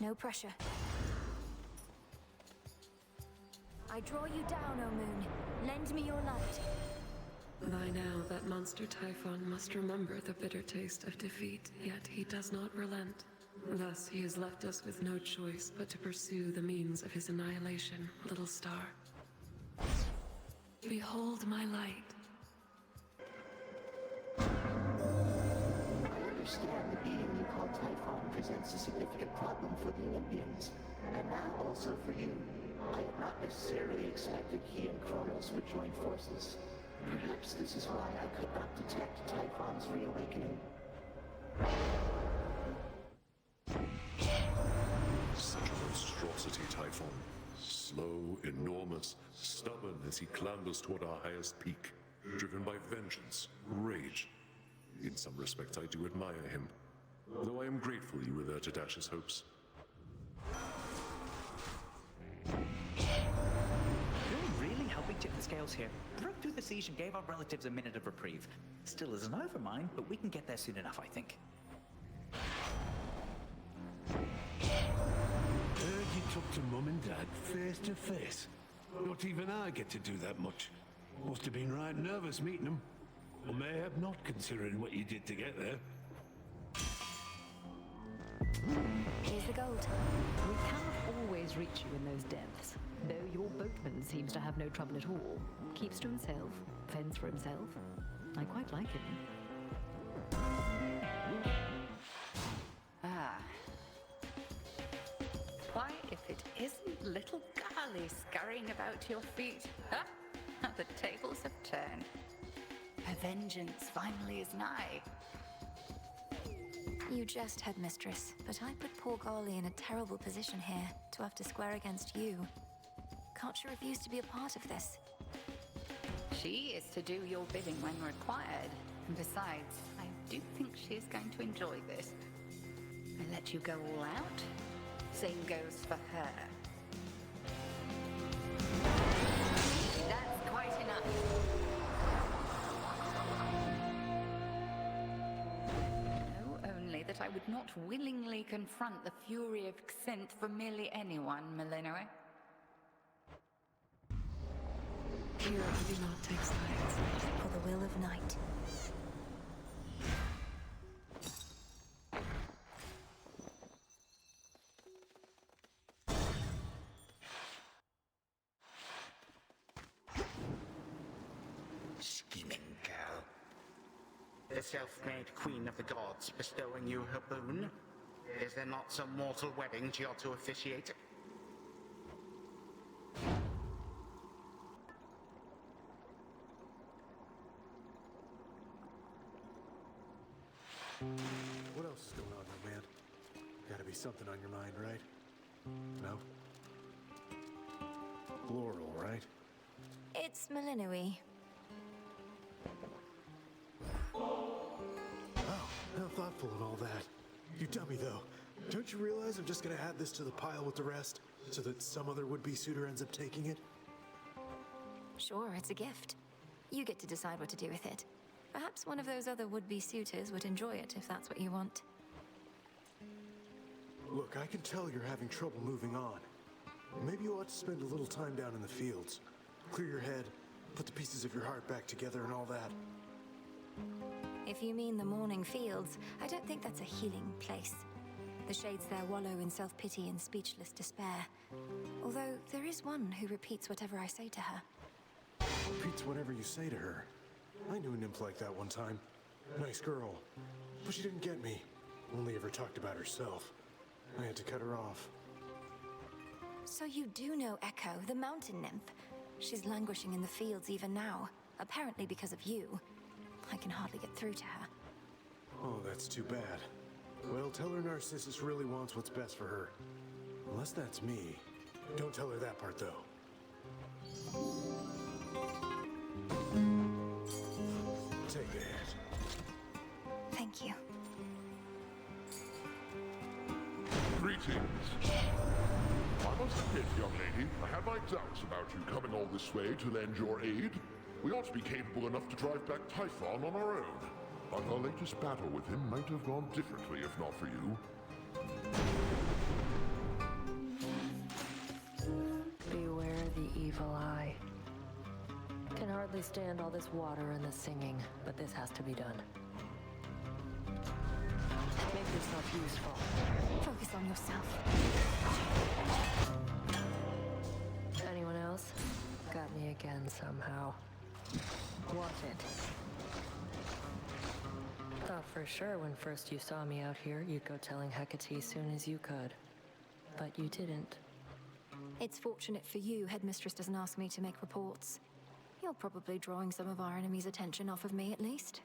No pressure. I draw you down, O moon. Lend me your light. By now, that monster Typhon must remember the bitter taste of defeat, yet he does not relent. Thus, he has left us with no choice but to pursue the means of his annihilation, little star. Behold my light. I understand the being you call Typhon presents a significant problem for the Olympians, and now also for you. I had not necessarily expected he and Kronos would join forces. Perhaps this is why I could not detect Typhon's reawakening. Such a monstrosity, Typhon. Slow, enormous, stubborn as he clambers toward our highest peak. Driven by vengeance, rage. In some respects, I do admire him. Though I am grateful you were there to dash his hopes. You're really helping tip the scales here. Broke through the siege and gave our relatives a minute of reprieve. Still isn't over, mine, but we can get there soon enough, I think. Heard you talk to Mum and Dad face to face. Not even I get to do that much. Must have been right nervous meeting them. Or may have not, considering what you did to get there. Here's the gold. We cannot always reach you in those depths, though your boatman seems to have no trouble at all. Keeps to himself, fends for himself. I quite like him. Ah. Why, if it isn't little Garly scurrying about your feet, huh? The tables have turned. Her vengeance finally is nigh. You jest, headmistress, but I put poor Golly in a terrible position here to have to square against you. Can't she refuse to be a part of this? She is to do your bidding when required. And besides, I do think she is going to enjoy this. I let you go all out. Same goes for her. That's quite enough. Know only that I would not willingly confront the fury of Xinth for merely anyone, Melinoe. Here I do not take sides. For the will of night. Scheming girl. The self-made queen of the gods bestowing you her boon? Is there not some mortal wedding she ought to officiate? What else is going on, though, man? Gotta be something on your mind, right? No? Laurel, right? It's Melinoe. Oh, how thoughtful and all that. You dummy, though. Don't you realize I'm just gonna add this to the pile with the rest, so that some other would-be suitor ends up taking it? Sure, it's a gift. You get to decide what to do with it. Perhaps one of those other would-be suitors would enjoy it if that's what you want. Look, I can tell you're having trouble moving on. Maybe you ought to spend a little time down in the fields. Clear your head, put the pieces of your heart back together and all that. If you mean the morning fields, I don't think that's a healing place. The shades there wallow in self-pity and speechless despair. Although there is one who repeats whatever I say to her. Repeats whatever you say to her. I knew a nymph like that one time. Nice girl. But she didn't get me. Only ever talked about herself. I had to cut her off. So you do know Echo, the mountain nymph. She's languishing in the fields even now, apparently because of you. I can hardly get through to her. Oh, that's too bad. Well, tell her Narcissus really wants what's best for her. Unless that's me. Don't tell her that part, though. Take that. Thank you. Greetings. I must admit, young lady, I had my doubts about you coming all this way to lend your aid. We ought to be capable enough to drive back Typhon on our own. But our latest battle with him might have gone differently if not for you. evil eye. Can hardly stand all this water and the singing, but this has to be done. Make yourself useful. Focus on yourself. Anyone else? Got me again somehow. Want it? Thought for sure when first you saw me out here, you'd go telling Hecate soon as you could. But you didn't. It's fortunate for you, Headmistress doesn't ask me to make reports. You're probably drawing some of our enemy's attention off of me, at least.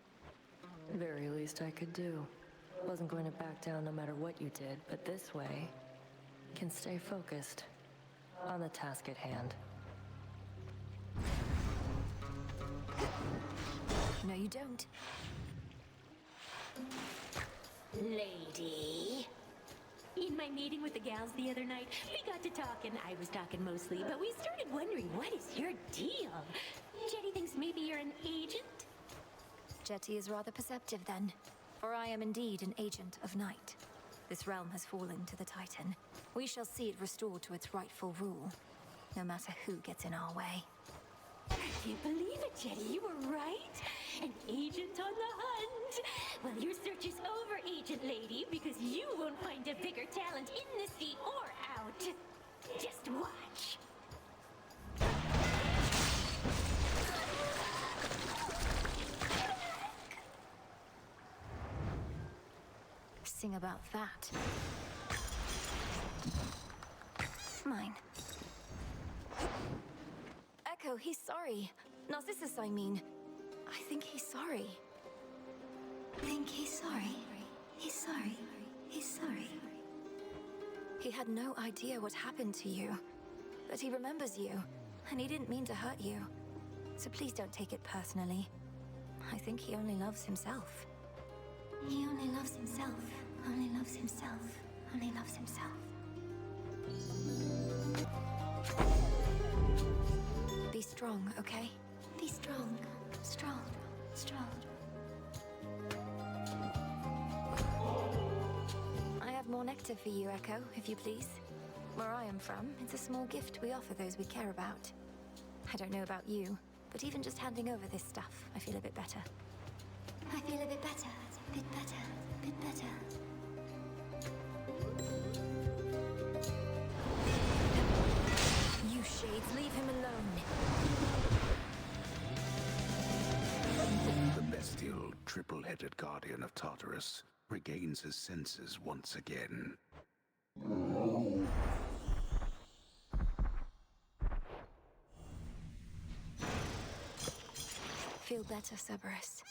Very least I could do. Wasn't going to back down no matter what you did, but this way, can stay focused on the task at hand. No, you don't. Lady. In my meeting with the gals the other night, we got to talking. I was talking mostly, but we started wondering, what is your deal? Jetty thinks maybe you're an agent? Jetty is rather perceptive then, for I am indeed an agent of night. This realm has fallen to the Titan. We shall see it restored to its rightful rule, no matter who gets in our way. I can't believe it, Jetty. You were right. An agent on the hunt. Well, your search is over, Agent Lady, because you won't find a bigger talent in the sea or out. Just watch. Sing about that. Mine. Echo, he's sorry. Narcissus, I mean. I think he's sorry. Think he's sorry. He's sorry. He's sorry. He had no idea what happened to you. But he remembers you, and he didn't mean to hurt you. So please don't take it personally. I think he only loves himself. He only loves himself. Only loves himself. Only loves himself. Be strong, okay? Be strong. Strong. Strong. I have more nectar for you, Echo, if you please. Where I am from, it's a small gift we offer those we care about. I don't know about you, but even just handing over this stuff, I feel a bit better. I feel a bit better. Bit better. Bit better. You shades, leave him alone. The bestial, triple-headed guardian of Tartarus regains his senses once again. Feel better, Cerberus.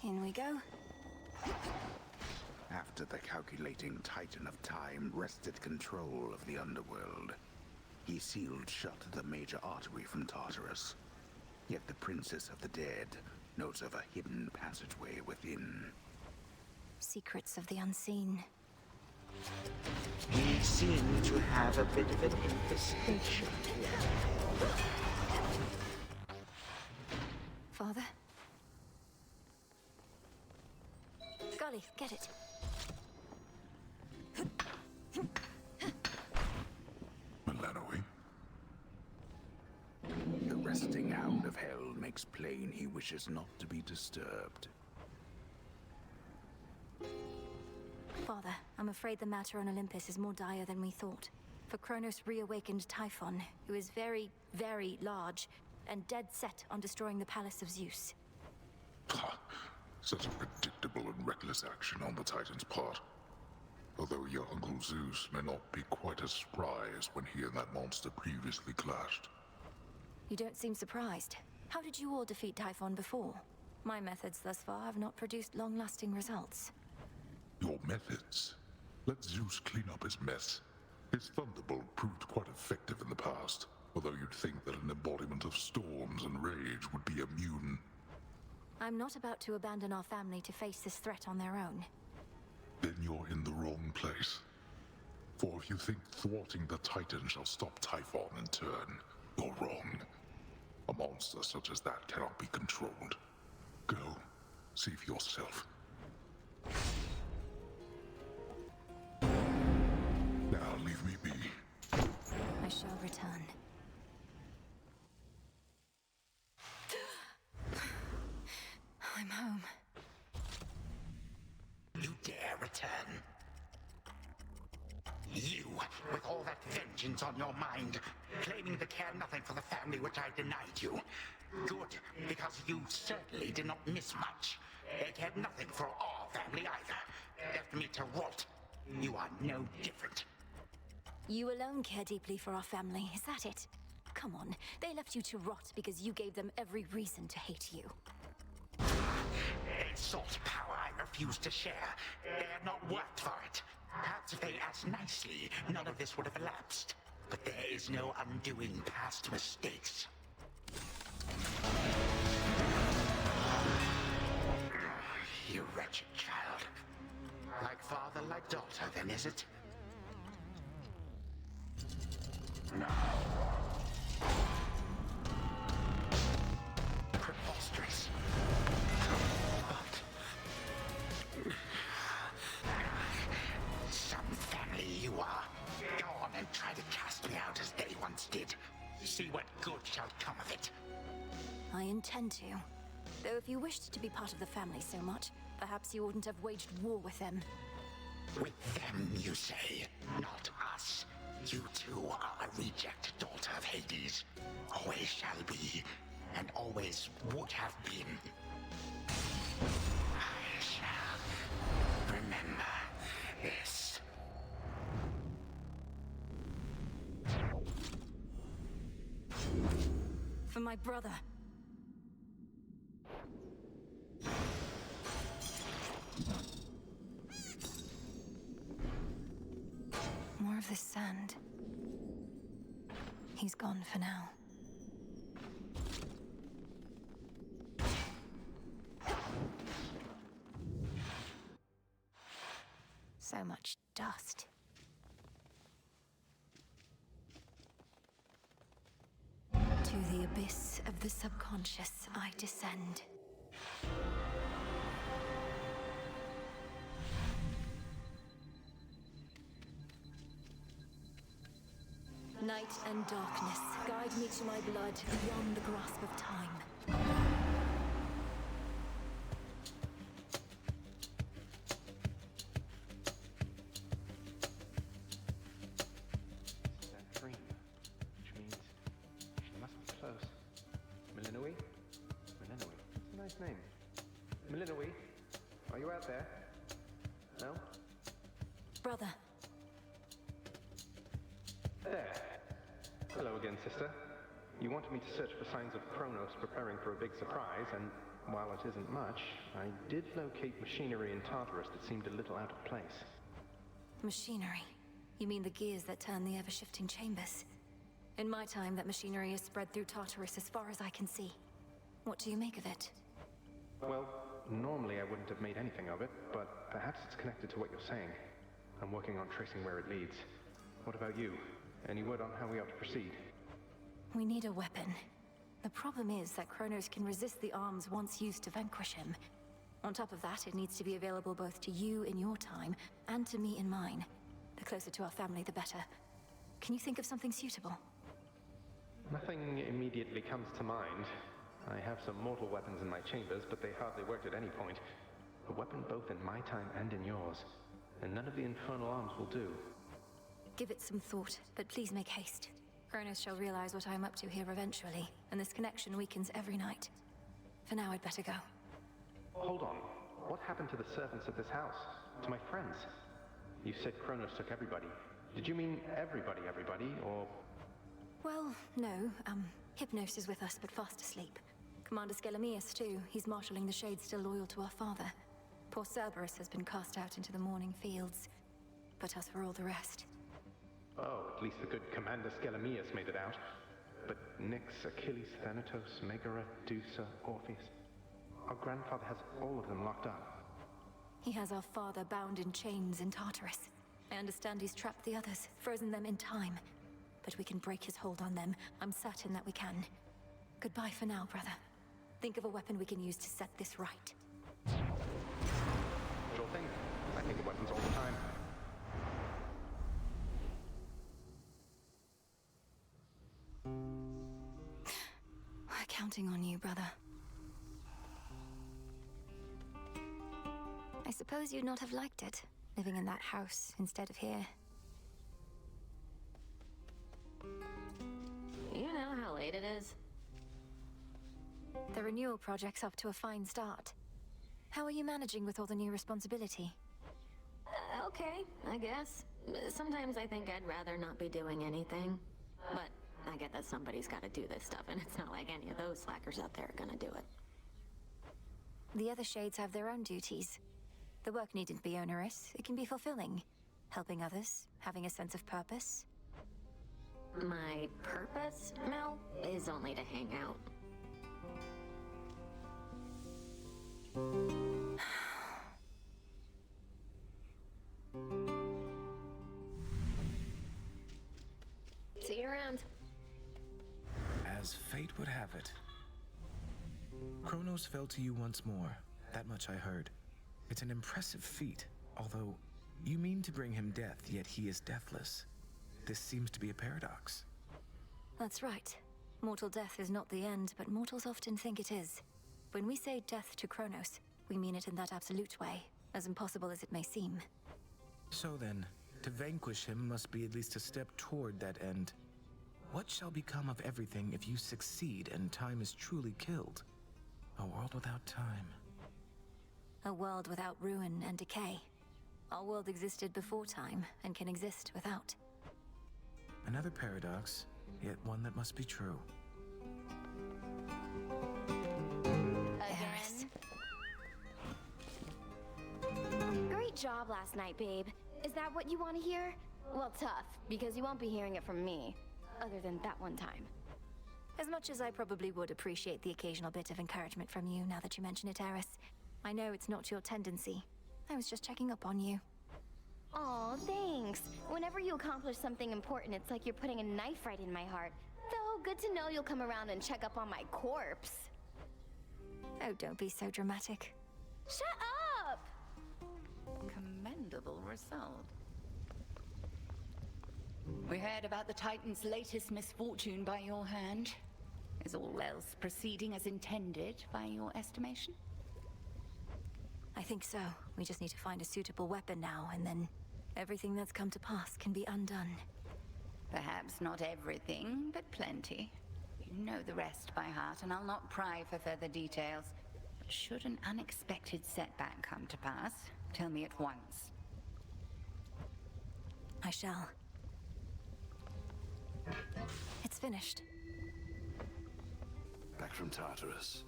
In we go. After the calculating Titan of Time wrested control of the underworld, he sealed shut the major artery from Tartarus. Yet the Princess of the Dead knows of a hidden passageway within. Secrets of the unseen. We seem to have a bit of an infestation here. Father? Golly, get it. Milanoe? The resting hound of hell makes plain he wishes not to be disturbed. Father, I'm afraid the matter on Olympus is more dire than we thought. For Kronos reawakened Typhon, who is very, very large, and dead set on destroying the palace of Zeus. Such a predictable and reckless action on the Titan's part. Although your Uncle Zeus may not be quite as spry as when he and that monster previously clashed. You don't seem surprised. How did you all defeat Typhon before? My methods thus far have not produced long-lasting results. Your methods? Let Zeus clean up his mess. His thunderbolt proved quite effective in the past, although you'd think that an embodiment of storms and rage would be immune. I'm not about to abandon our family to face this threat on their own. Then you're in the wrong place. For if you think thwarting the Titan shall stop Typhon in turn, you're wrong. A monster such as that cannot be controlled. Go, see for yourself. Now leave me be. I shall return. I'm home. You dare return? You, with all that vengeance on your mind, claiming to care nothing for the family which I denied you. Good, because you certainly did not miss much. Cared nothing for our family either. Left me to rot. You are no different. You alone care deeply for our family, is that it? Come on, they left you to rot because you gave them every reason to hate you. A salt power I refuse to share. They had not worked for it. Perhaps if they asked nicely, none of this would have elapsed. But there is no undoing past mistakes. You wretched child. Like father, like daughter, then, is it? No. Preposterous. But... some family you are. Go on and try to cast me out as they once did. See what good shall come of it. I intend to. Though if you wished to be part of the family so much, perhaps you wouldn't have waged war with them. With them, you say? Not us. You too are a reject daughter of Hades. Always shall be, and always would have been. I shall remember this. For my brother. More of this sand. He's gone for now. So much dust. To the abyss of the subconscious I descend. Night and darkness, guide me to my blood beyond the grasp of time. That dream, which means she must be close. Milinoe? Milinoe. It's a nice name. Milinoe, are you out there? No? Brother. There. Hello again, sister. You wanted me to search for signs of Kronos preparing for a big surprise, and while it isn't much, I did locate machinery in Tartarus that seemed a little out of place. Machinery? You mean the gears that turn the ever-shifting chambers? In my time, that machinery has spread through Tartarus as far as I can see. What do you make of it? Well, normally I wouldn't have made anything of it, but perhaps it's connected to what you're saying. I'm working on tracing where it leads. What about you? Any word on how we ought to proceed? We need a weapon. The problem is that Kronos can resist the arms once used to vanquish him. On top of that, it needs to be available both to you in your time, and to me in mine. The closer to our family, the better. Can you think of something suitable? Nothing immediately comes to mind. I have some mortal weapons in my chambers, but they hardly worked at any point. A weapon both in my time and in yours. And none of the infernal arms will do. Give it some thought, but please make haste. Kronos shall realize what I'm up to here eventually, and this connection weakens every night. For now, I'd better go. Hold on. What happened to the servants of this house? To my friends? You said Kronos took everybody. Did you mean everybody, or... Well, no. Hypnos is with us, but fast asleep. Commander Skelemius, too. He's marshalling the Shades still loyal to our father. Poor Cerberus has been cast out into the morning fields. But as for all the rest... Oh, at least the good Commander Skelemius made it out. But Nyx, Achilles, Thanatos, Megara, Dusa, Orpheus... Our grandfather has all of them locked up. He has our father bound in chains in Tartarus. I understand he's trapped the others, frozen them in time. But we can break his hold on them. I'm certain that we can. Goodbye for now, brother. Think of a weapon we can use to set this right. Sure thing. I think of weapons all the time. We're counting on you, brother. suppose you'd not have liked it, living in that house instead of here. You know how late it is? The renewal project's up to a fine start. How are you managing with all the new responsibility? Okay, I guess. Sometimes I think I'd rather not be doing anything. But I get that somebody's gotta do this stuff, and it's not like any of those slackers out there are gonna do it. The other shades have their own duties. The work needn't be onerous. It can be fulfilling. Helping others, having a sense of purpose. My purpose, Mel, is only to hang out. See you around. As fate would have it. Kronos fell to you once more. That much I heard. It's an impressive feat, although you mean to bring him death, yet he is deathless. This seems to be a paradox. That's right. Mortal death is not the end, but mortals often think it is. When we say death to Kronos, we mean it in that absolute way, as impossible as it may seem. So then, to vanquish him must be at least a step toward that end. What shall become of everything if you succeed and time is truly killed? A world without time. A world without ruin and decay. Our world existed before time, and can exist without. Another paradox, yet one that must be true. Eris. Great job last night, babe. Is that what you want to hear? Well, tough, because you won't be hearing it from me. Other than that one time. As much as I probably would appreciate the occasional bit of encouragement from you now that you mention it, Eris, I know it's not your tendency. I was just checking up on you. Aw, thanks. Whenever you accomplish something important, it's like you're putting a knife right in my heart. Though, good to know you'll come around and check up on my corpse. Oh, don't be so dramatic. Shut up! Commendable result. We heard about the Titan's latest misfortune by your hand. Is all else proceeding as intended by your estimation? I think so. We just need to find a suitable weapon now, and then everything that's come to pass can be undone. Perhaps not everything, but plenty. You know the rest by heart, and I'll not pry for further details. But should an unexpected setback come to pass, tell me at once. I shall. It's finished. Back from Tartarus.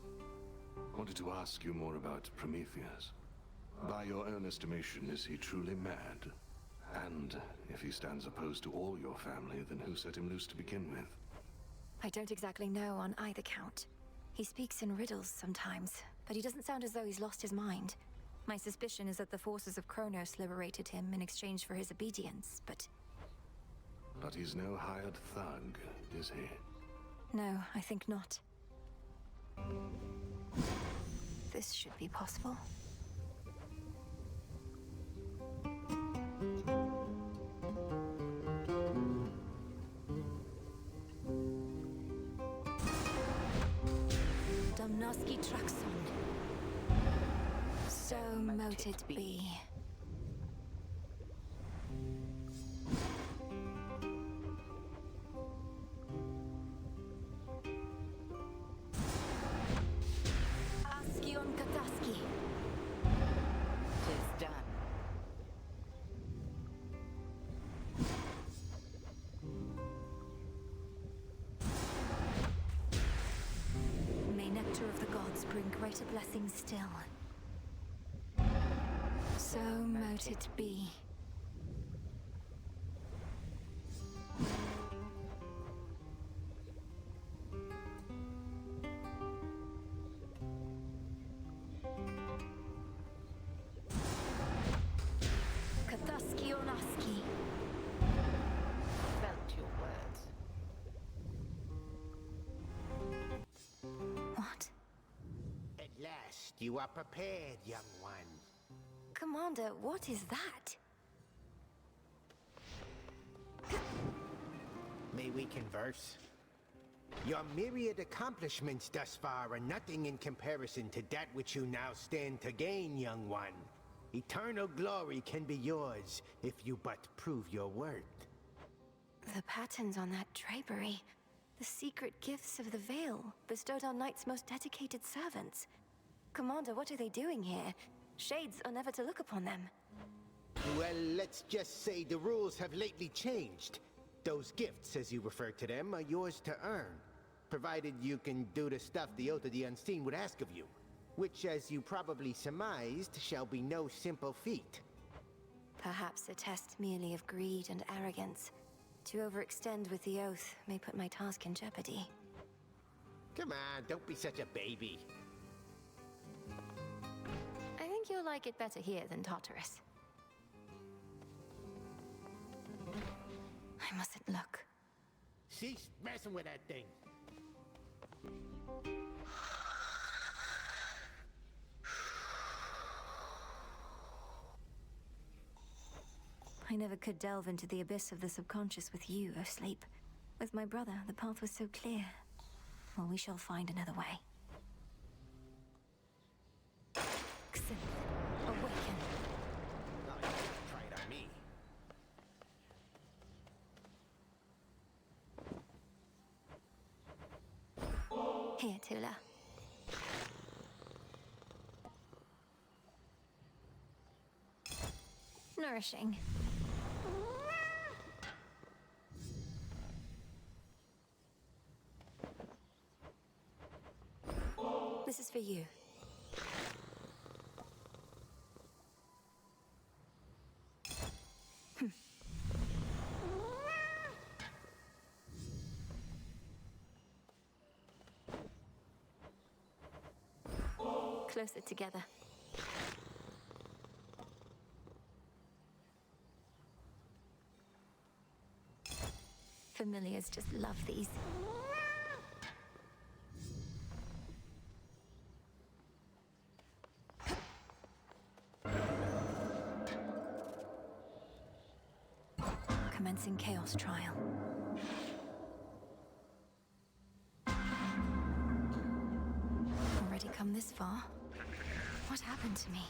Wanted to ask you more about Prometheus. By your own estimation, is he truly mad? And if he stands opposed to all your family, then who set him loose to begin with? I don't exactly know on either count. He speaks in riddles sometimes, but he doesn't sound as though he's lost his mind. My suspicion is that the forces of Kronos liberated him in exchange for his obedience, but... But he's no hired thug, is he? No, I think not. This should be possible. Domnoski Traxon. So mote it be. Askion Kataski. Tis done. May nectar of the gods bring greater blessings still. So mote it be. Kataski Onaski. Felt your words. What? At last, you are prepared, young one. Commander, what is that? May we converse? Your myriad accomplishments thus far are nothing in comparison to that which you now stand to gain, young one. Eternal glory can be yours if you but prove your worth. The patterns on that drapery. The secret gifts of the Veil, bestowed on Knight's most dedicated servants. Commander, what are they doing here? Shades are never to look upon them. Well, let's just say the rules have lately changed. Those gifts, as you refer to them, are yours to earn, provided you can do the stuff the Oath of the Unseen would ask of you, which, as you probably surmised, shall be no simple feat. Perhaps a test merely of greed and arrogance. To overextend with the Oath may put my task in jeopardy. Come on, don't be such a baby. I think you'll like it better here than Tartarus. I mustn't look. Cease messing with that thing. I never could delve into the abyss of the subconscious with you, O Sleep. With my brother, the path was so clear. Well, we shall find another way. Xynth, awaken. Try it on me. Here, Tula. Nourishing. This is for you. Closer together. Familiars just love these. Commencing Chaos Trial. Already come this far? What happened to me?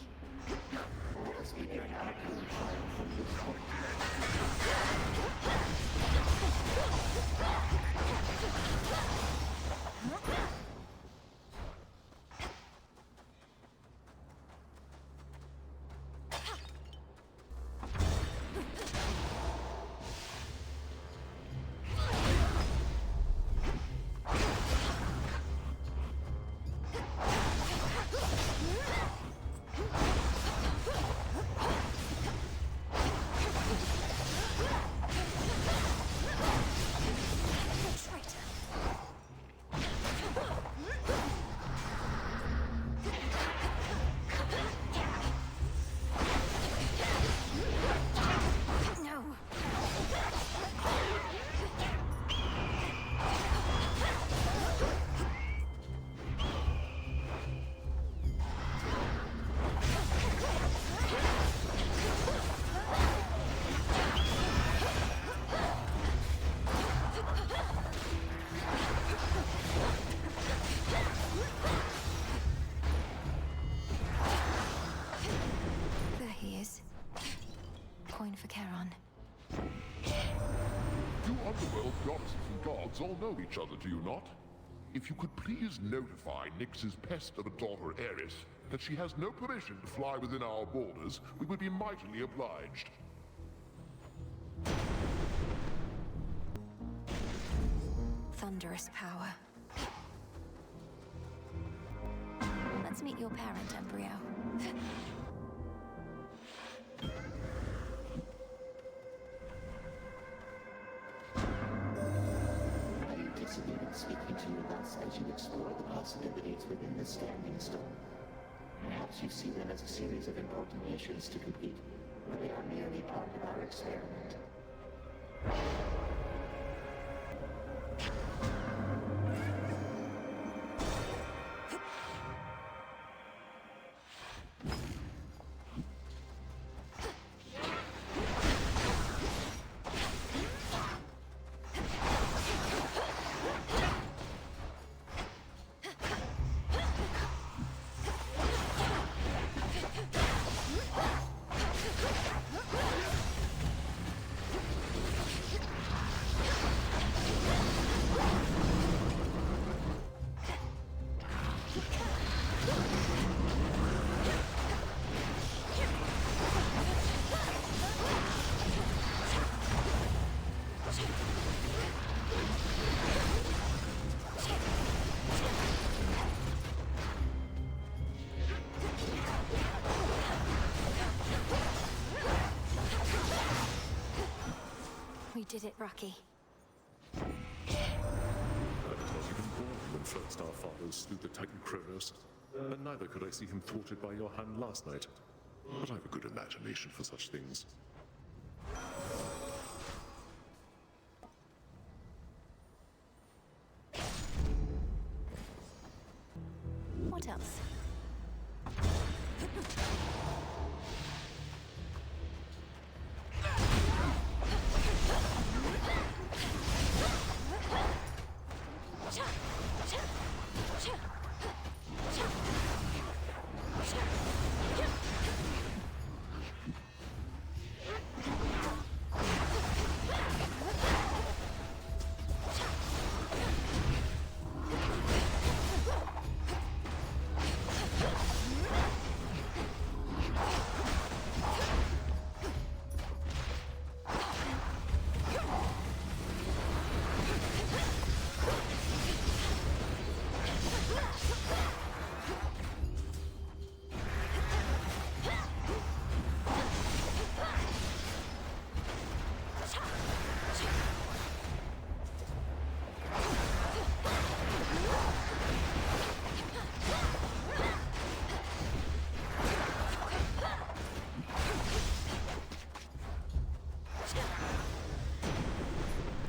For Charon. You underworld goddesses and gods all know each other, do you not? If you could please notify Nyx's pest of a daughter, Eris, that she has no permission to fly within our borders, we would be mightily obliged. Thunderous power. Let's meet your parent, Embryo. Speaking to you thus as you explore the possibilities within the Standing Stone. Perhaps you see them as a series of important missions to complete, but they are merely part of our experiment. it, Rocky? I was not even born when first our fathers slew the Titan Kronos, and neither could I see him thwarted by your hand last night. But I've a good imagination for such things. What else?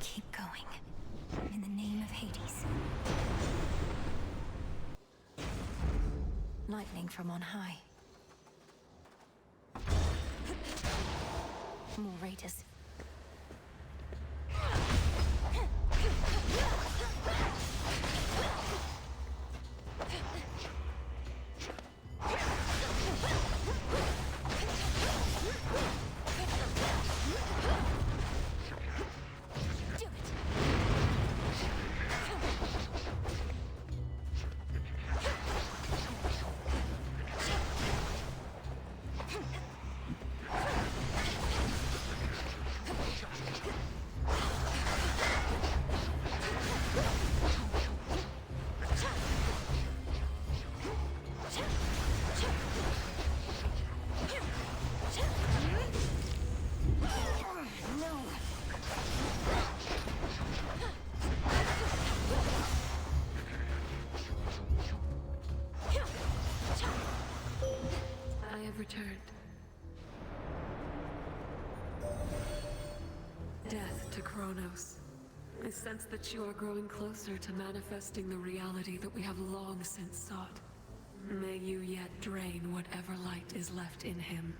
Keep going. In the name of Hades. Lightning from on high. More raiders. I have returned. Death to Kronos. I sense that you are growing closer to manifesting the reality that we have long since sought. May you yet drain whatever light is left in him.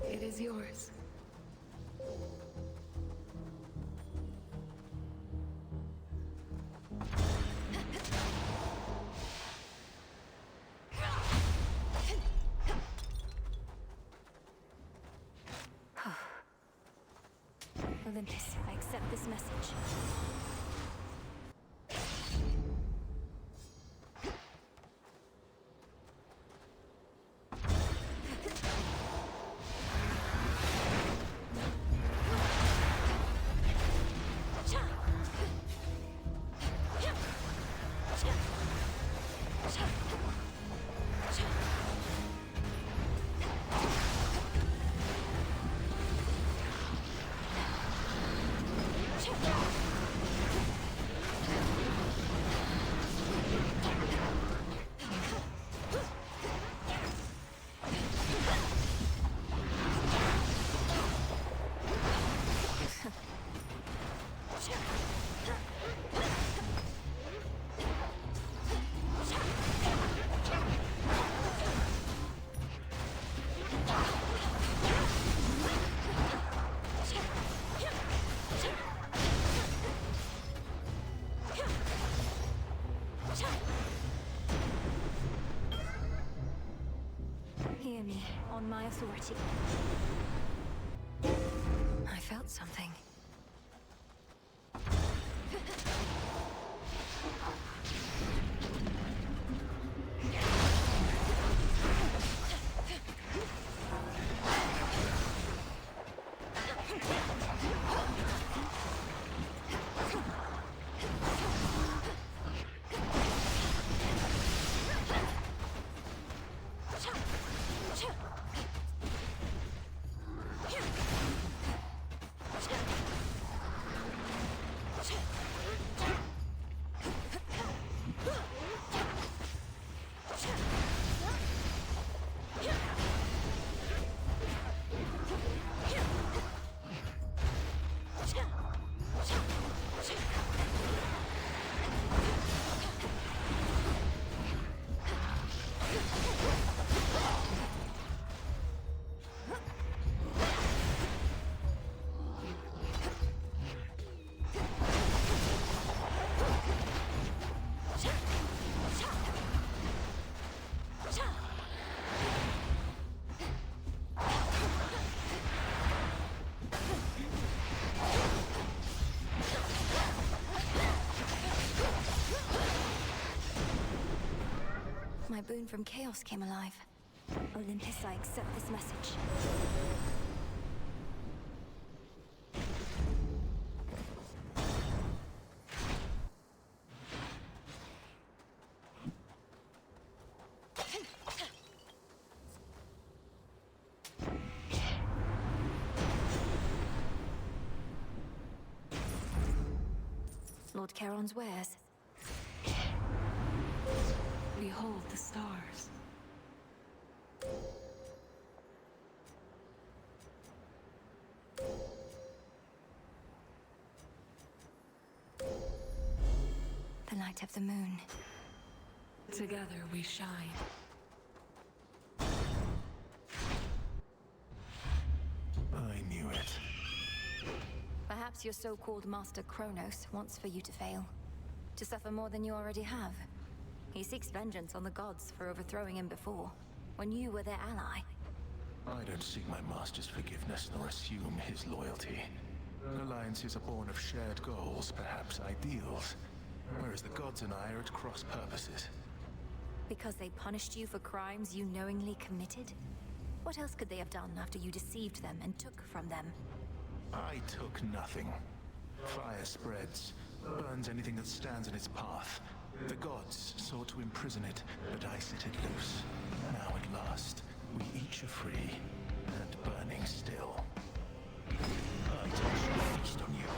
It is yours. Olympus, I accept this message. Hear me, on my authority. I felt something. My boon from Chaos came alive. Olympus, I accept this message. Lord Charon's wares. Behold the stars. The light of the moon. Together we shine. I knew it. Perhaps your so-called Master Kronos wants for you to fail. To suffer more than you already have. He seeks vengeance on the gods for overthrowing him before, when you were their ally. I don't seek my master's forgiveness nor assume his loyalty. Alliances are born of shared goals, perhaps ideals, whereas the gods and I are at cross purposes. Because they punished you for crimes you knowingly committed? What else could they have done after you deceived them and took from them? I took nothing. Fire spreads, burns anything that stands in its path. The gods sought to imprison it, but I set it loose. Now at last, we each are free, and burning still. I shall feast on you.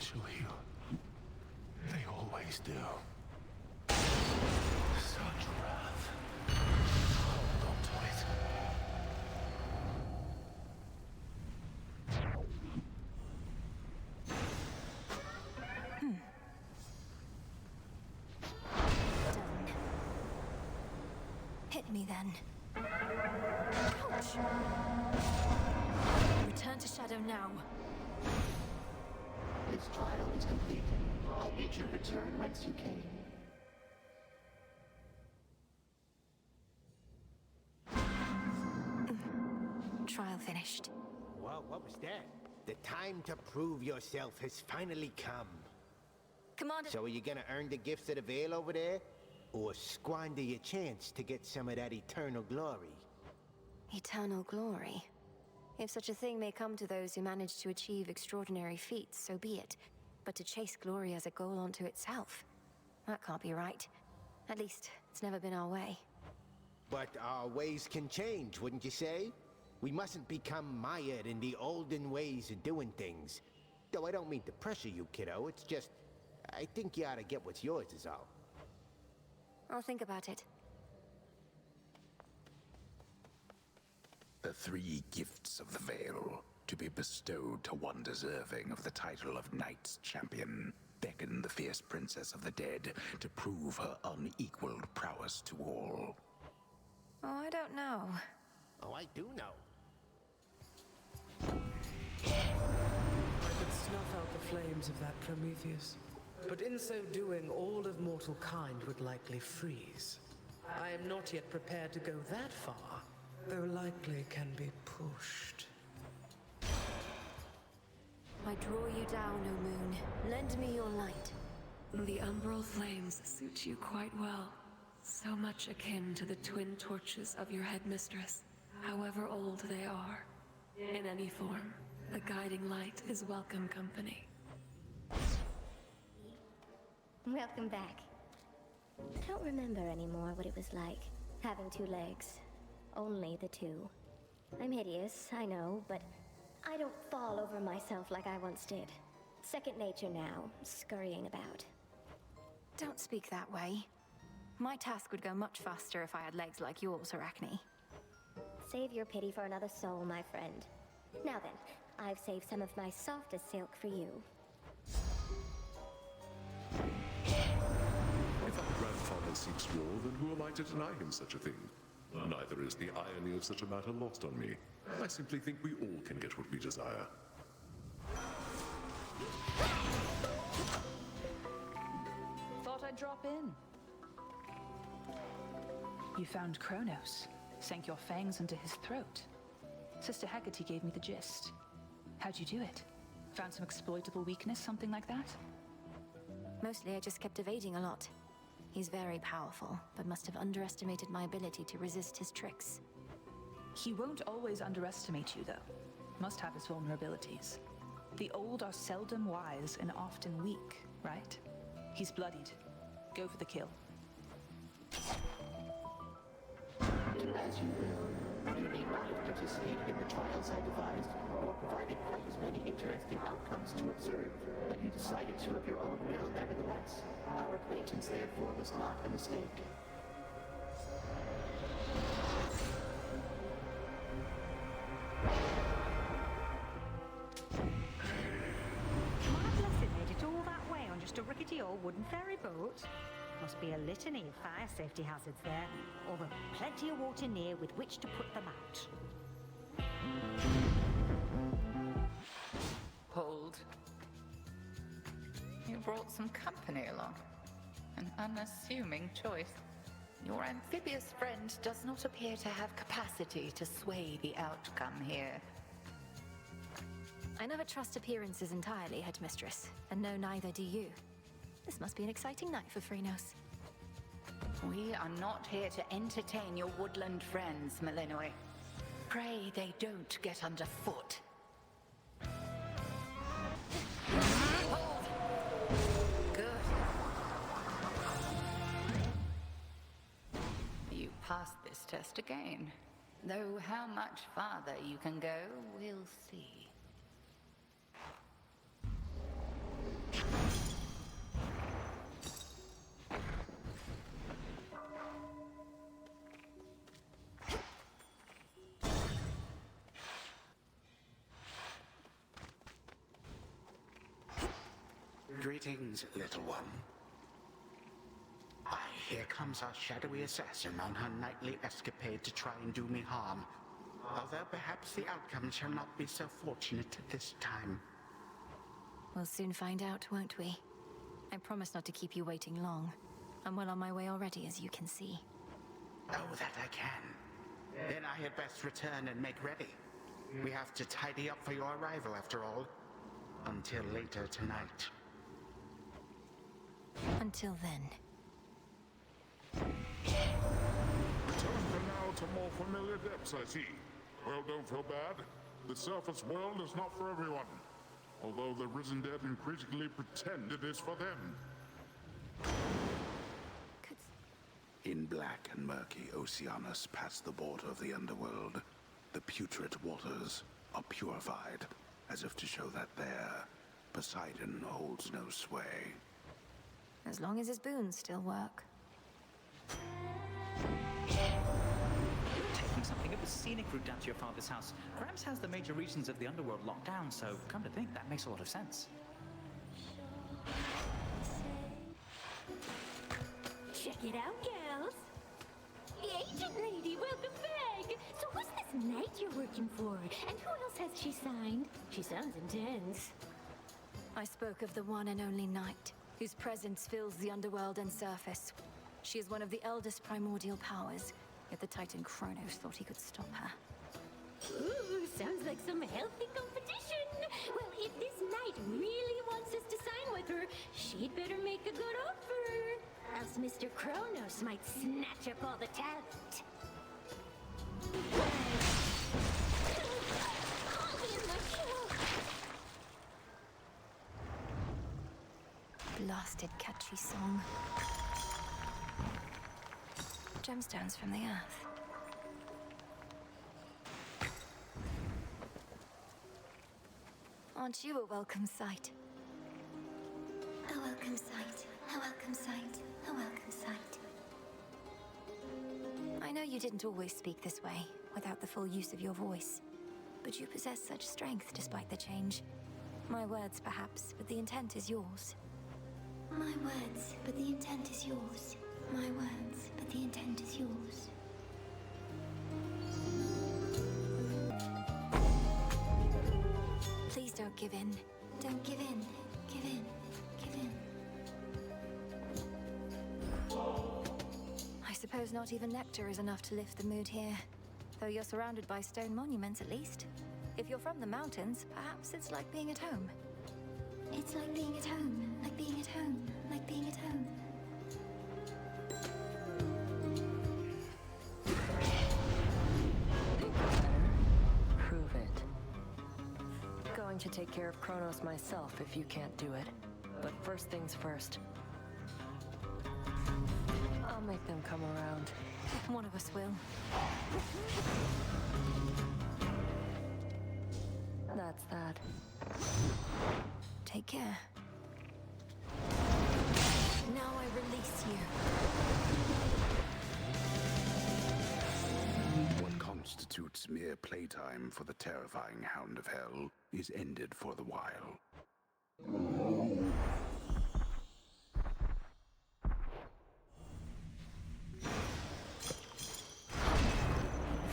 Shall heal. They always do. Such wrath. Hold me then. Ouch! Return to Shadow now. This trial is complete. I bid you return whence you came. Trial finished. Well, what was that? The time to prove yourself has finally come. Commander... So are you gonna earn the gifts of the Veil over there? Or squander your chance to get some of that eternal glory? Eternal glory? If such a thing may come to those who manage to achieve extraordinary feats, so be it. But to chase glory as a goal unto itself, that can't be right. At least, it's never been our way. But our ways can change, wouldn't you say? We mustn't become mired in the olden ways of doing things. Though I don't mean to pressure you, kiddo. It's just, I think you ought to get what's yours is all. I'll think about it. The 3 gifts of the Veil, to be bestowed to one deserving of the title of Knight's Champion, beckon the fierce princess of the dead to prove her unequaled prowess to all. Oh, I don't know. Oh, I do know. I could snuff out the flames of that Prometheus. But in so doing, all of mortal kind would likely freeze. I am not yet prepared to go that far, though likely can be pushed. I draw you down, O moon. Lend me your light. The umbral flames suit you quite well. So much akin to the twin torches of your headmistress, however old they are. In any form, the guiding light is welcome company. Welcome back. I don't remember anymore what it was like, having 2 legs. Only the 2. I'm hideous, I know, but I don't fall over myself like I once did. Second nature now, scurrying about. Don't speak that way. My task would go much faster if I had legs like yours, Arachne. Save your pity for another soul, my friend. Now then, I've saved some of my softest silk for you. If our grandfather seeks war, then who am I to deny him such a thing? Neither is the irony of such a matter lost on me. I simply think we all can get what we desire. Thought I'd drop in. You found Kronos, sank your fangs into his throat. Sister Hecate gave me the gist. How'd you do it? Found some exploitable weakness, something like that? Mostly I just kept evading a lot. He's very powerful, but must have underestimated my ability to resist his tricks. He won't always underestimate you, though. Must have his vulnerabilities. The old are seldom wise and often weak, right? He's bloodied. Go for the kill. As you will. You need not have participated in the trials I devised, or provided quite as many interesting outcomes to observe, but you decided to of your own will nevertheless. Our acquaintance, therefore, was not a mistake. My blessed made it all that way on just a rickety old wooden ferry boat. Must be a litany of fire safety hazards there, although plenty of water near with which to put them out. Hold. You brought some company along. An unassuming choice. Your amphibious friend does not appear to have capacity to sway the outcome here. I never trust appearances entirely, Headmistress, and no, neither do you. This must be an exciting night for Phrynos. We are not here to entertain your woodland friends, Melinoi. Pray they don't get underfoot. Hold! Good. You passed this test again. Though how much farther you can go, we'll see. Greetings, little one. I Here comes our shadowy assassin on her nightly escapade to try and do me harm. Although perhaps the outcome shall not be so fortunate this time. We'll soon find out, won't we? I promise not to keep you waiting long. I'm well on my way already, as you can see. Oh, that I can. Then I had best return and make ready. We have to tidy up for your arrival, after all. Until later tonight. Until then. Return for now to more familiar depths, I see. Well, don't feel bad. The surface world is not for everyone. Although the risen dead increasingly pretend it is for them. In black and murky Oceanus past the border of the underworld, the putrid waters are purified, as if to show that there, Poseidon holds no sway. As long as his boons still work. Taking something of a scenic route down to your father's house. Gramps has the major regions of the underworld locked down, so come to think, that makes a lot of sense. Check it out, girls. Agent lady, welcome back. So who's this knight you're working for? And who else has she signed? She sounds intense. I spoke of the one and only Night, whose presence fills the underworld and surface. She is one of the eldest primordial powers, yet the Titan Kronos thought he could stop her. Ooh, sounds like some healthy competition. Well, if this knight really wants us to sign with her, she'd better make a good offer. Else Mr. Kronos might snatch up all the talent. Blasted catchy song. Gemstones from the earth. Aren't you a welcome sight? A welcome sight. A welcome sight. A welcome sight. I know you didn't always speak this way, without the full use of your voice. But you possess such strength despite the change. My words, perhaps, but the intent is yours. My words, but the intent is yours. My words, but the intent is yours. Please don't give in. Don't give in. Give in. Give in. I suppose not even nectar is enough to lift the mood here. Though you're surrounded by stone monuments at least. If you're from the mountains, perhaps it's like being at home. It's like being at home. Like being at home. Like being at home. Prove it. Going to take care of Kronos myself if you can't do it. But first things first. I'll make them come around. One of us will. That's that. Take care. Now I release you. What constitutes mere playtime for the terrifying Hound of Hell is ended for the while.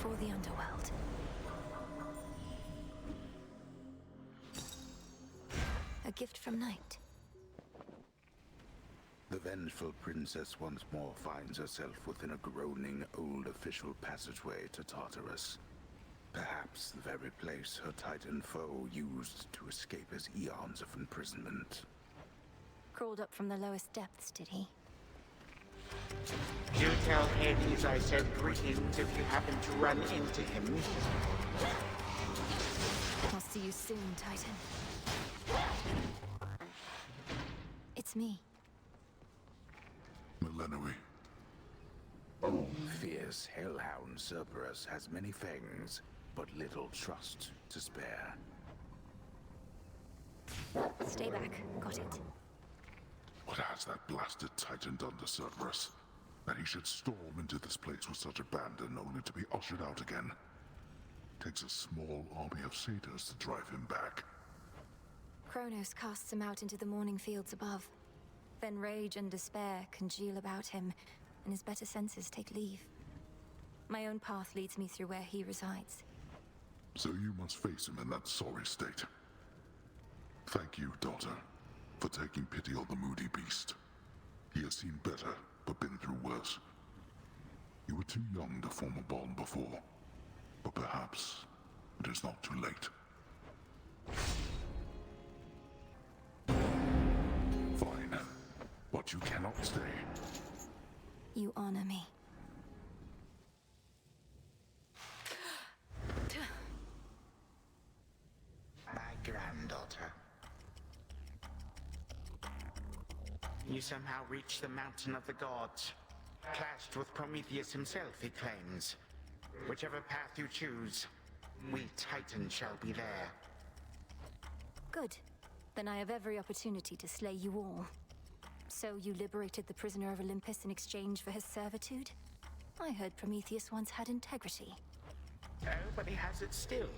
For the underworld. A gift from Night. The vengeful princess once more finds herself within a groaning old official passageway to Tartarus. Perhaps the very place her Titan foe used to escape his eons of imprisonment. Crawled up from the lowest depths, did he? Do tell Hades I said greetings if you happen to run into him. I'll see you soon, Titan. It's me. Millenoi. Fierce hellhound Cerberus has many fangs, but little trust to spare. Stay back. Got it. What has that blasted Titan done to Cerberus? That he should storm into this place with such abandon only to be ushered out again. Takes a small army of satyrs to drive him back. Kronos casts him out into the morning fields above. Then rage and despair congeal about him, and his better senses take leave. My own path leads me through where he resides. So you must face him in that sorry state. Thank you, daughter, for taking pity on the moody beast. He has seen better, but been through worse. You were too young to form a bond before, but perhaps it is not too late. Fine, but you cannot stay. You honor me. My granddaughter. You somehow reached the Mountain of the Gods. Clashed with Prometheus himself, he claims. Whichever path you choose, we Titans shall be there. Good. Then I have every opportunity to slay you all. So you liberated the prisoner of Olympus in exchange for his servitude? I heard Prometheus once had integrity. Oh, but he has it still.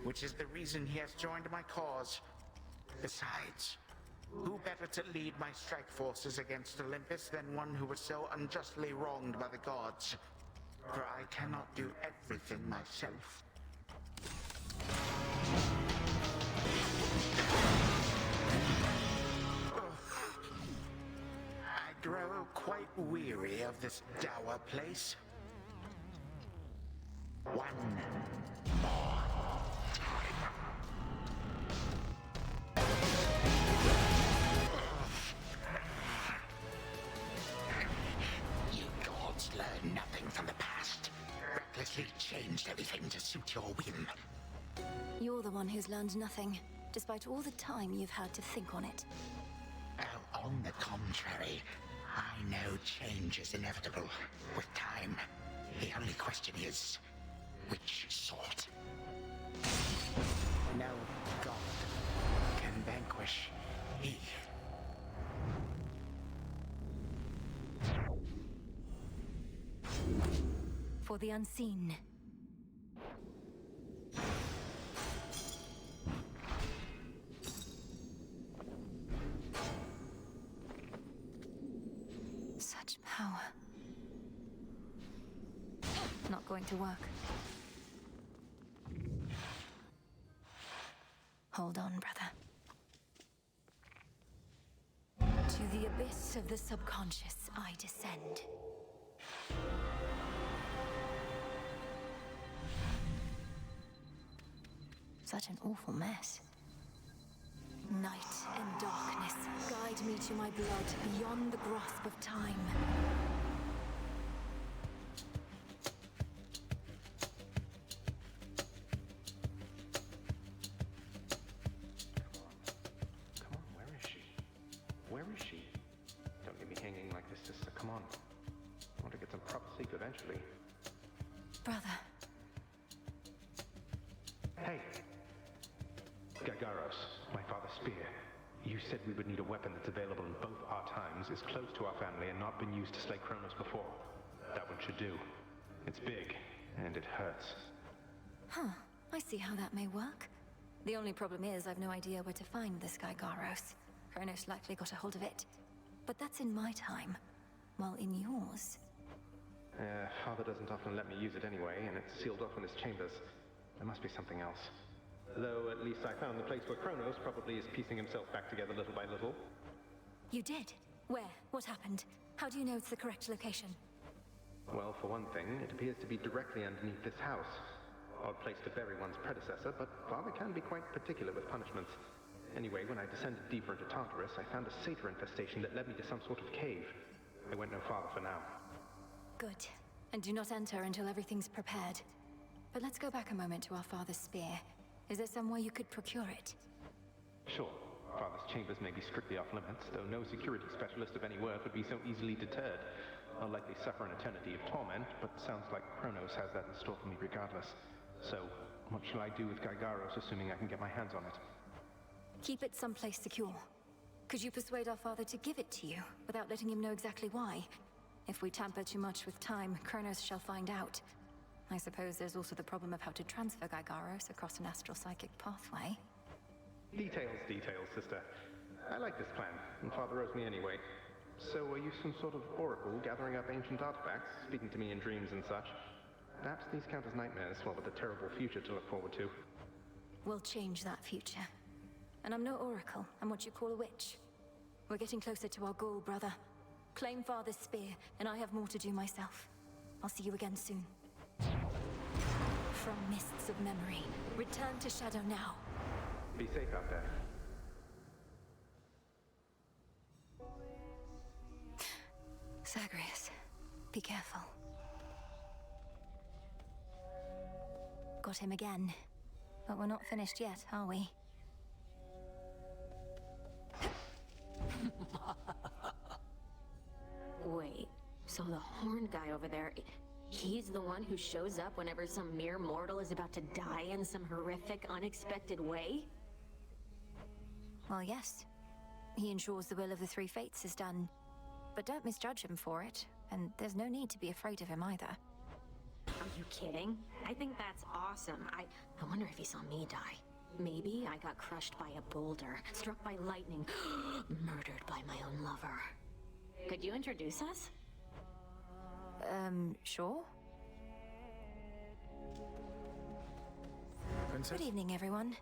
Which is the reason he has joined my cause. Besides, who better to lead my strike forces against Olympus than one who was so unjustly wronged by the gods? For I cannot do everything myself. I grow quite weary of this dour place. One more time. You gods learn nothing from the past. Recklessly changed everything to suit your whim. You're the one who's learned nothing, despite all the time you've had to think on it. Oh, on the contrary, I know change is inevitable with time. The only question is, which sort? No god can vanquish me. For the unseen. Such power. Not going to work. Hold on, brother. To the abyss of the subconscious, I descend. Such an awful mess. Night and darkness, guide me to my blood beyond the grasp of time. Where is she? Don't leave me hanging like this, sister. Come on. I want to get some proper sleep eventually. Brother. Hey! Gargaros, my father's spear. You said we would need a weapon that's available in both our times, is close to our family, and not been used to slay Kronos before. That one should do. It's big, and it hurts. Huh. I see how that may work. The only problem is I've no idea where to find this guy Garros. Kronos likely got a hold of it. But that's in my time. While in yours... Father doesn't often let me use it anyway, and it's sealed off in his chambers. There must be something else. Though at least I found the place where Kronos probably is piecing himself back together little by little. You did? Where? What happened? How do you know it's the correct location? Well, for one thing, it appears to be directly underneath this house. Odd place to bury one's predecessor, but Father can be quite particular with punishments. Anyway, when I descended deeper into Tartarus, I found a satyr infestation that led me to some sort of cave. I went no farther for now. Good. And do not enter until everything's prepared. But let's go back a moment to our father's spear. Is there some way you could procure it? Sure. Father's chambers may be strictly off limits, though no security specialist of any worth would be so easily deterred. I'll likely suffer an eternity of torment, but sounds like Kronos has that in store for me regardless. So, what shall I do with Gygaros, assuming I can get my hands on it? Keep it someplace secure. Could you persuade our father to give it to you, without letting him know exactly why? If we tamper too much with time, Kronos shall find out. I suppose there's also the problem of how to transfer Gygaros across an astral psychic pathway. Details, sister. I like this plan, and Father owes me anyway. So are you some sort of oracle gathering up ancient artifacts, speaking to me in dreams and such? Perhaps these count as nightmares, what with a terrible future to look forward to. We'll change that future. And I'm no oracle, I'm what you call a witch. We're getting closer to our goal, brother. Claim Father's spear, and I have more to do myself. I'll see you again soon. From mists of memory, return to Shadow now. Be safe out there. Zagreus, be careful. Got him again. But we're not finished yet, are we? Wait, so the horned guy over there, he's the one who shows up whenever some mere mortal is about to die in some horrific, unexpected way? Well, yes. He ensures the will of the Three Fates is done. But don't misjudge him for it, and there's no need to be afraid of him either. Are you kidding? I think that's awesome. I wonder if he saw me die. Maybe I got crushed by a boulder, struck by lightning, murdered by my own lover. Could you introduce us? Sure. Princess? Good evening, everyone.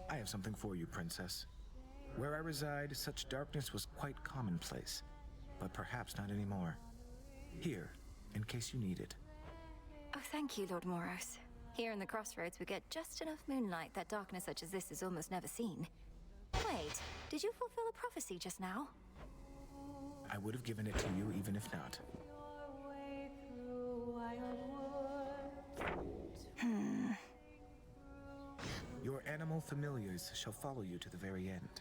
I have something for you, Princess. Where I reside, such darkness was quite commonplace, but perhaps not anymore. Here, in case you need it. Oh, thank you, Lord Moros. Here in the Crossroads, we get just enough moonlight that darkness such as this is almost never seen. Wait, did you fulfill a prophecy just now? I would have given it to you even if not. Your animal familiars shall follow you to the very end.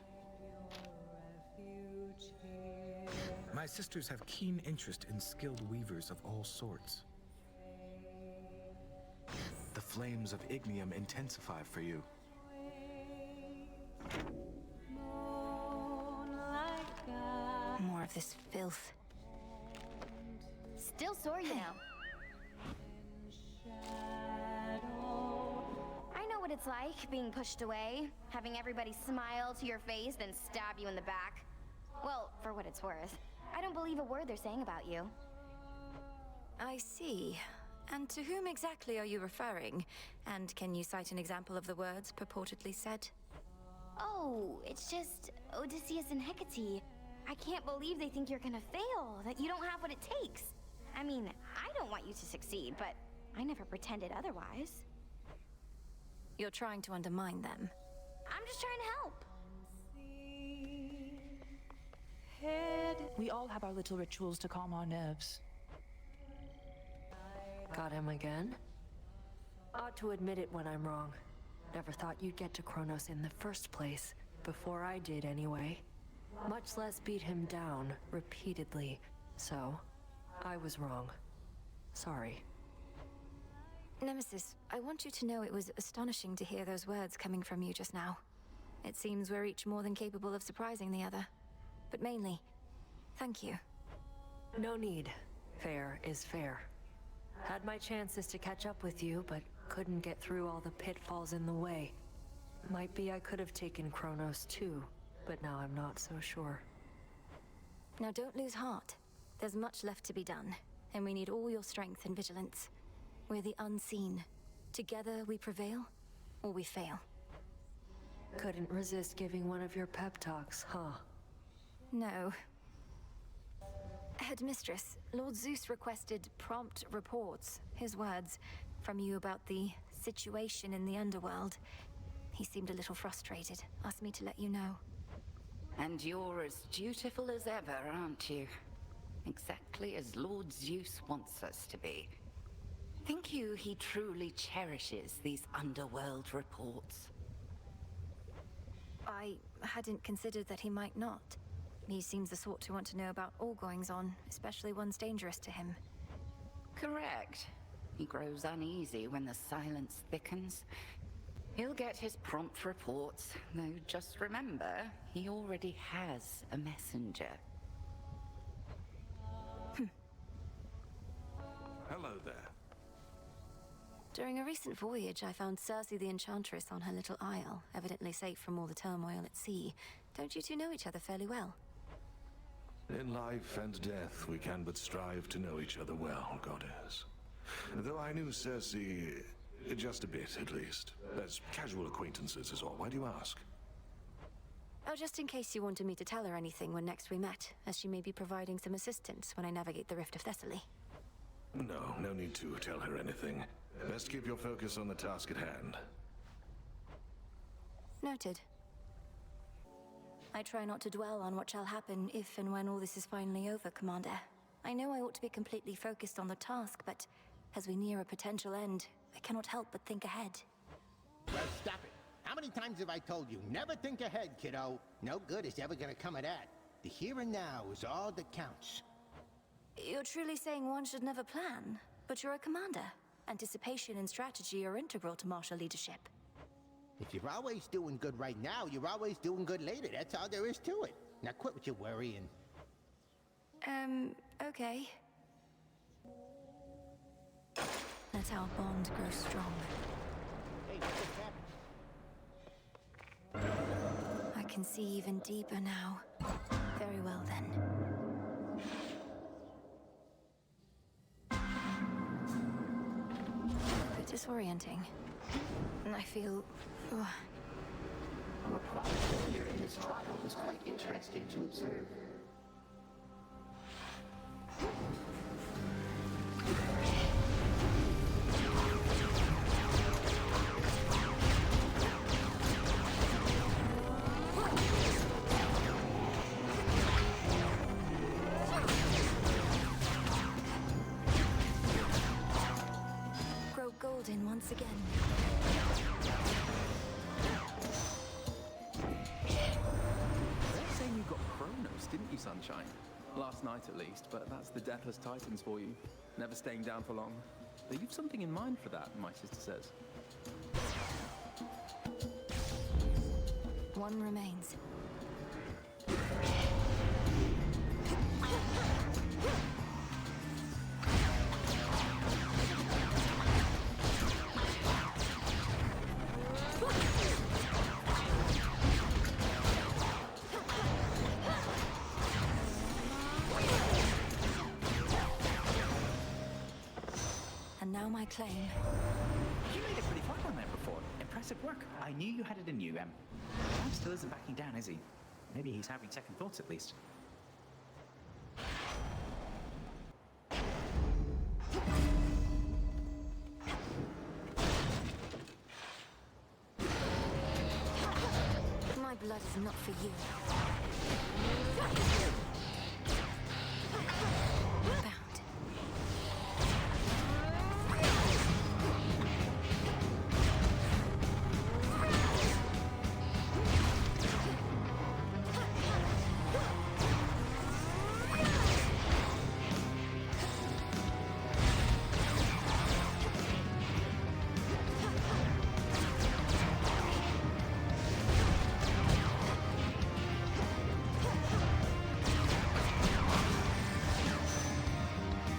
My sisters have keen interest in skilled weavers of all sorts. The flames of Ignium intensify for you. More of this filth. Still sore, you know. I know what it's like, being pushed away, having everybody smile to your face, then stab you in the back. Well, for what it's worth. I don't believe a word they're saying about you. I see. And to whom exactly are you referring? And can you cite an example of the words purportedly said? Oh, it's just Odysseus and Hecate. I can't believe they think you're gonna fail, that you don't have what it takes. I mean, I don't want you to succeed, but I never pretended otherwise. You're trying to undermine them. I'm just trying to help. We all have our little rituals to calm our nerves. Got him again? Ought to admit it when I'm wrong. Never thought you'd get to Kronos in the first place. Before I did, anyway. Much less beat him down, repeatedly. So, I was wrong. Sorry. Nemesis, I want you to know it was astonishing to hear those words coming from you just now. It seems we're each more than capable of surprising the other. But mainly, thank you. No need. Fair is fair. Had my chances to catch up with you, but couldn't get through all the pitfalls in the way. Might be I could have taken Kronos too, but now I'm not so sure. Now don't lose heart. There's much left to be done, and we need all your strength and vigilance. We're the unseen. Together we prevail, or we fail. Couldn't resist giving one of your pep talks, huh? No. Headmistress, Lord Zeus requested prompt reports, his words, from you about the situation in the underworld. He seemed a little frustrated, asked me to let you know. And you're as dutiful as ever, aren't you? Exactly as Lord Zeus wants us to be. Think you he truly cherishes these underworld reports? I hadn't considered that he might not. He seems the sort to want to know about all goings-on, especially ones dangerous to him. Correct. He grows uneasy when the silence thickens. He'll get his prompt reports, though just remember, he already has a messenger. Hello there. During a recent voyage, I found Circe the Enchantress on her little isle, evidently safe from all the turmoil at sea. Don't you two know each other fairly well? In life and death, we can but strive to know each other well, Goddess. Though I knew Cersei just a bit, at least. As casual acquaintances is all. Why do you ask? Oh, just in case you wanted me to tell her anything when next we met, as she may be providing some assistance when I navigate the Rift of Thessaly. No need to tell her anything. Best keep your focus on the task at hand. Noted. I try not to dwell on what shall happen if and when all this is finally over, Commander. I know I ought to be completely focused on the task, but as we near a potential end, I cannot help but think ahead. Well, stop it. How many times have I told you, never think ahead, kiddo? No good is ever gonna come of that. The here and now is all that counts. You're truly saying one should never plan, but you're a commander. Anticipation and strategy are integral to martial leadership. If you're always doing good right now, you're always doing good later. That's all there is to it. Now quit with your worrying. Okay. Let our bond grow strong. Hey, what just happened? I can see even deeper now. Very well then. A bit disorienting. I feel... Your progress earlier in this trial was quite interesting to observe. Grow golden once again. Saying you got Kronos, didn't you, Sunshine? Last night at least, but that's the Deathless Titans for you. Never staying down for long. You've something in mind for that, my sister says. One remains. And now my claim. You made it pretty far down there before. Impressive work. I knew you had it in you, Ram still isn't backing down, is he? Maybe he's having second thoughts at least. My blood is not for you. Bound.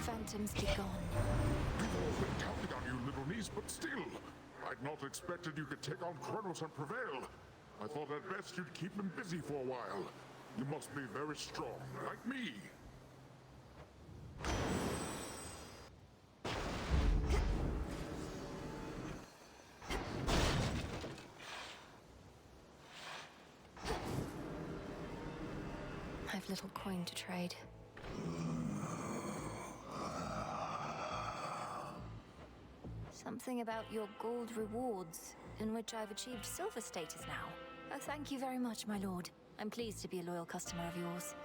Phantoms be gone. We've all been counting on you, little niece, but still, I'd not expected you could take on Kronos and prevail. I thought at best you'd keep him busy for a while. You must be very strong, like me. I've little coin to trade. Something about your gold rewards, in which I've achieved silver status now. Oh, thank you very much, my lord. I'm pleased to be a loyal customer of yours.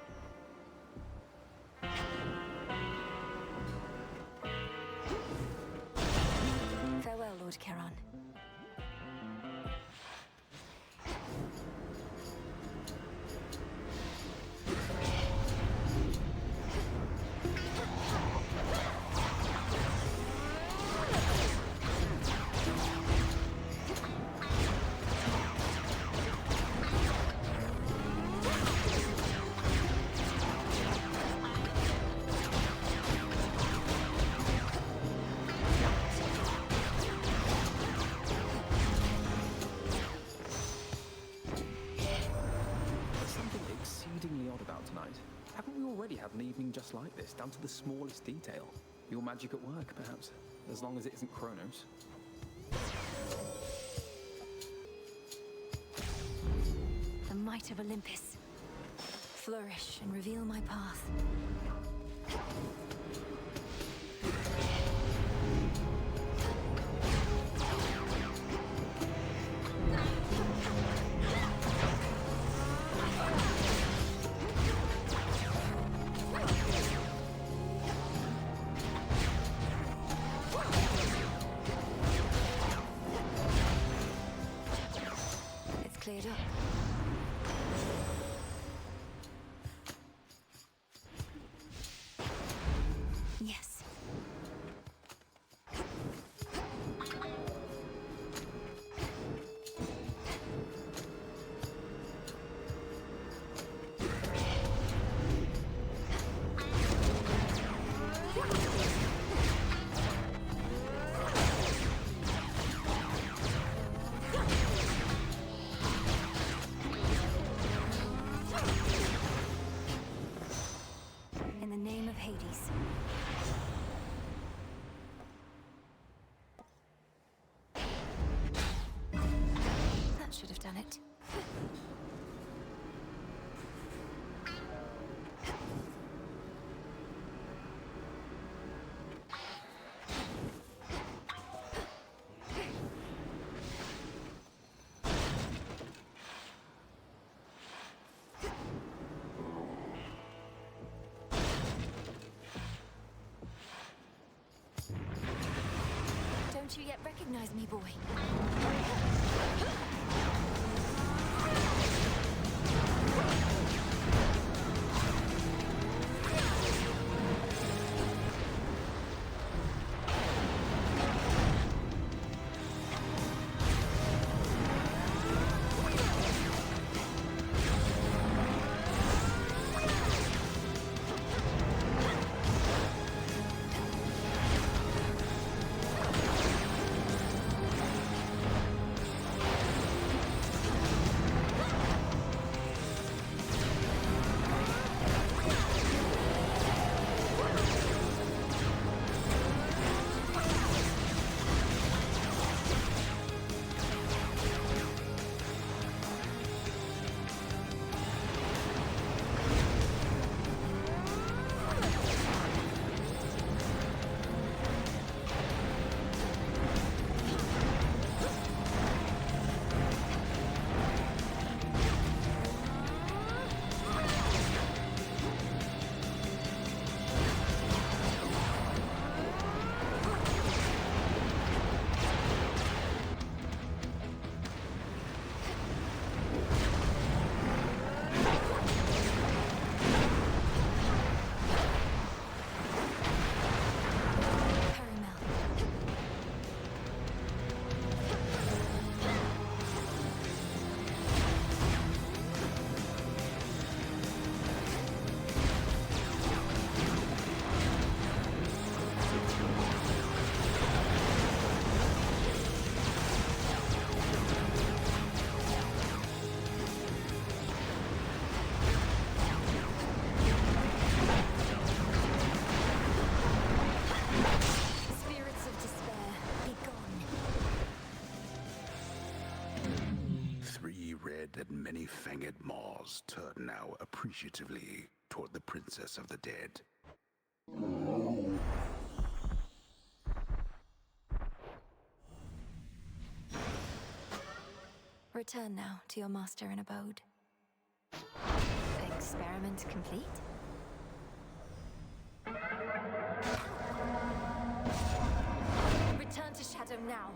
Farewell, Lord Charon. already had an evening just like this, down to the smallest detail. Your magic at work, perhaps, as long as it isn't Kronos. The might of Olympus. Flourish and reveal my path. It's cleared up. Yes. In the name of Hades. That should have done it. Don't you yet recognize me, boy? Spirits of despair, be gone. Three red and many-fanged maws turn now appreciatively toward the Princess of the Dead. Return now to your master and abode. Experiment complete? Return to Shadow now.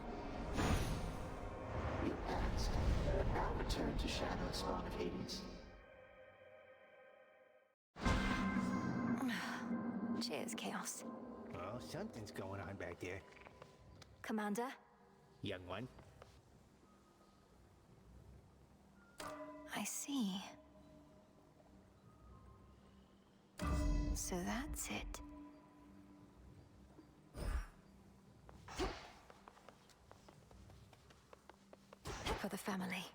You asked, but now return to Shadow, Spawn of Hades. Cheers, Chaos. Oh, something's going on back there. Commander? Young one. I see. So that's it. For the family.